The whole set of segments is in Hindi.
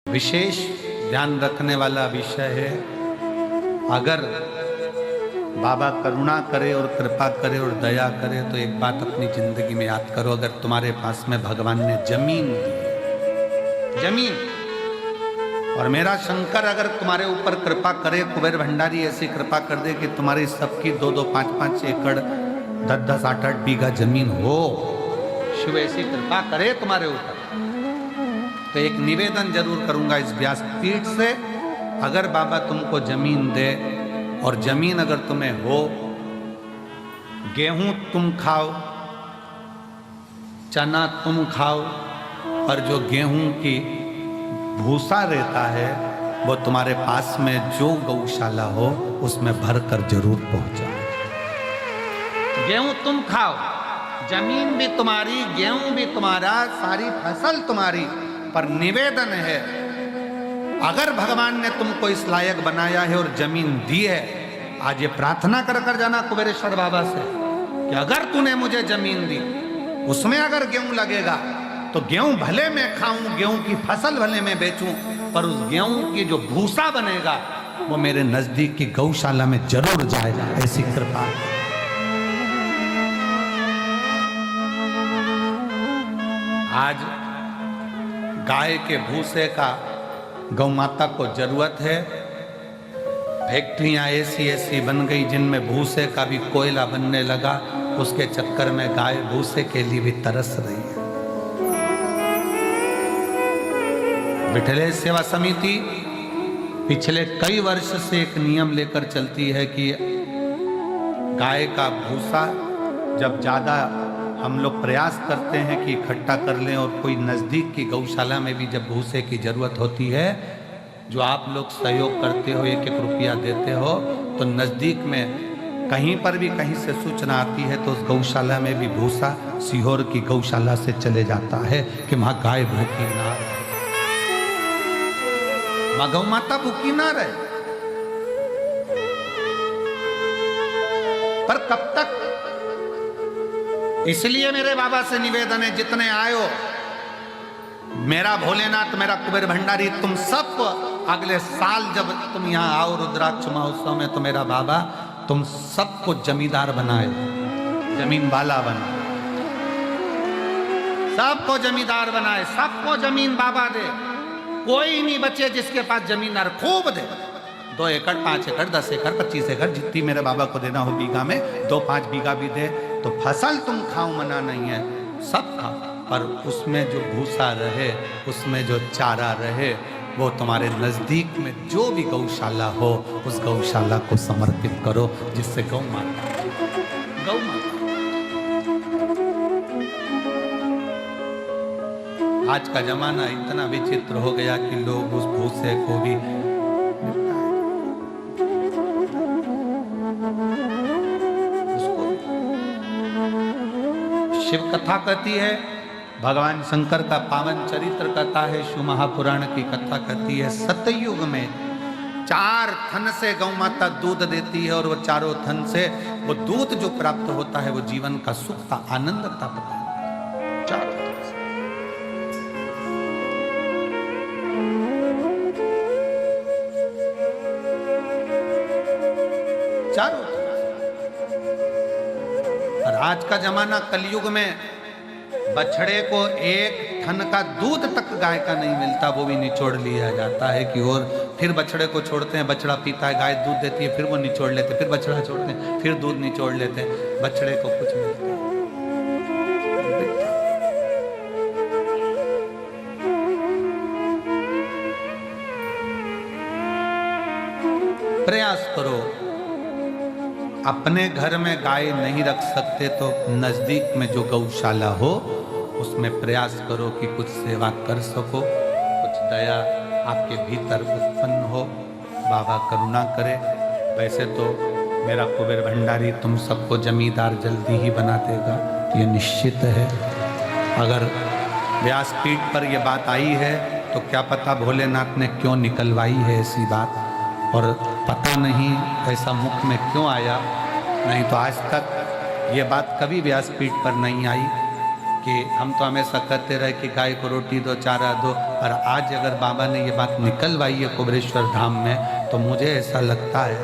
विशेष ध्यान रखने वाला विषय है। अगर बाबा करुणा करे और कृपा करे और दया करे तो एक बात अपनी जिंदगी में याद करो, अगर तुम्हारे पास में भगवान ने जमीन दी, जमीन, और मेरा शंकर अगर तुम्हारे ऊपर कृपा करे, कुबेर भंडारी ऐसी कृपा कर दे कि तुम्हारी सबकी 2-2, 5-5 एकड़, 10-10, 8-8 बीघा जमीन हो, शिव ऐसी कृपा करे तुम्हारे ऊपर, तो एक निवेदन जरूर करूंगा इस व्यासपीठ से, अगर बाबा तुमको जमीन दे और जमीन अगर तुम्हें हो, गेहूं तुम खाओ, चना तुम खाओ, पर जो गेहूं की भूसा रहता है वो तुम्हारे पास में जो गौशाला हो उसमें भरकर जरूर पहुंचाओ। गेहूं तुम खाओ, जमीन भी तुम्हारी, गेहूं भी तुम्हारा, सारी फसल तुम्हारी, पर निवेदन है, अगर भगवान ने तुमको इस लायक बनाया है और जमीन दी है, आज ये प्रार्थना कर कर जाना कुबेरेश्वर बाबा से कि अगर तूने मुझे जमीन दी, उसमें अगर गेहूं लगेगा तो गेहूं भले मैं खाऊं, गेहूं की फसल भले मैं बेचूं, पर उस गेहूं की जो भूसा बनेगा वो मेरे नजदीक की गौशाला में जरूर जाएगा, ऐसी कृपा। आज गाय के भूसे का गौ माता को जरूरत है। फैक्ट्रियां ऐसी बन गई जिनमें भूसे का भी कोयला बनने लगा, उसके चक्कर में गाय भूसे के लिए भी तरस रही है। विठलेश सेवा समिति पिछले कई वर्ष से एक नियम लेकर चलती है कि गाय का भूसा जब ज्यादा हम लोग प्रयास करते हैं कि इकट्ठा कर लें, और कोई नज़दीक की गौशाला में भी जब भूसे की ज़रूरत होती है, जो आप लोग सहयोग करते हो, 1-1 रुपया देते हो, तो नज़दीक में कहीं पर भी कहीं से सूचना आती है तो उस गौशाला में भी भूसा सीहोर की गौशाला से चले जाता है कि वहाँ गाय भूखी ना रहे, वहाँ गौ माता भूखी ना रहे। पर कब तक? इसलिए मेरे बाबा से निवेदन है, जितने आयो, मेरा भोलेनाथ, मेरा कुबेर भंडारी, तुम सब अगले साल जब तुम यहाँ आओ रुद्राक्ष महोत्सव में, तो मेरा बाबा तुम सबको जमींदार बनाए, जमीन वाला बनाए, सबको जमींदार बनाए, सबको जमीन बाबा दे, कोई नहीं बचे जिसके पास जमींदार, खूब दे, 2 एकड़, 5 एकड़, 10 एकड़, 25 एकड़, जितनी मेरे बाबा को देना हो बीघा में, 2-5 बीघा भी दे, तो फसल तुम खाओ, मना नहीं है, सब खाओ, पर उसमें जो भूसा रहे, उसमें जो चारा रहे, वो तुम्हारे नजदीक में जो भी गौशाला हो, उस गौशाला को समर्पित करो, जिससे गौ माता, गौ माता। आज का जमाना इतना विचित्र हो गया कि लोग उस भूसे को भी शिव कथा कहती है, भगवान शंकर का पावन चरित्र कथा है, शिव महापुराण की कथा कहती है, सतयुग में 4 थन से गौ माता दूध देती है, और वो चारों थन से वो दूध जो प्राप्त होता है वो जीवन का सुख का आनंद प्राप्त होता है। चारों और आज का जमाना कलयुग में बछड़े को 1 थन का दूध तक गाय का नहीं मिलता, वो भी निचोड़ लिया जाता है कि और फिर बछड़े को छोड़ते हैं, बछड़ा पीता है, गाय दूध देती है, फिर वो निचोड़ लेते हैं, फिर बछड़ा छोड़ते हैं, फिर दूध निचोड़ लेते हैं, बछड़े को कुछ मिलता है। प्रयास करो, अपने घर में गाय नहीं रख सकते तो नजदीक में जो गौशाला हो उसमें प्रयास करो कि कुछ सेवा कर सको, कुछ दया आपके भीतर उत्पन्न हो, बाबा करुणा करे। वैसे तो मेरा कुबेर भंडारी तुम सबको जमींदार जल्दी ही बना देगा, ये निश्चित है। अगर व्यासपीठ पर यह बात आई है तो क्या पता भोलेनाथ ने क्यों निकलवाई है ऐसी बात, और पता नहीं ऐसा मुख में क्यों आया, नहीं तो आज तक ये बात कभी व्यासपीठ पर नहीं आई कि हम तो हमेशा कहते रहे कि गाय को रोटी दो, चारा दो, और आज अगर बाबा ने ये बात निकलवाई है कुबेरेश्वर धाम में, तो मुझे ऐसा लगता है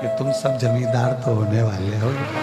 कि तुम सब जमींदार तो होने वाले हो।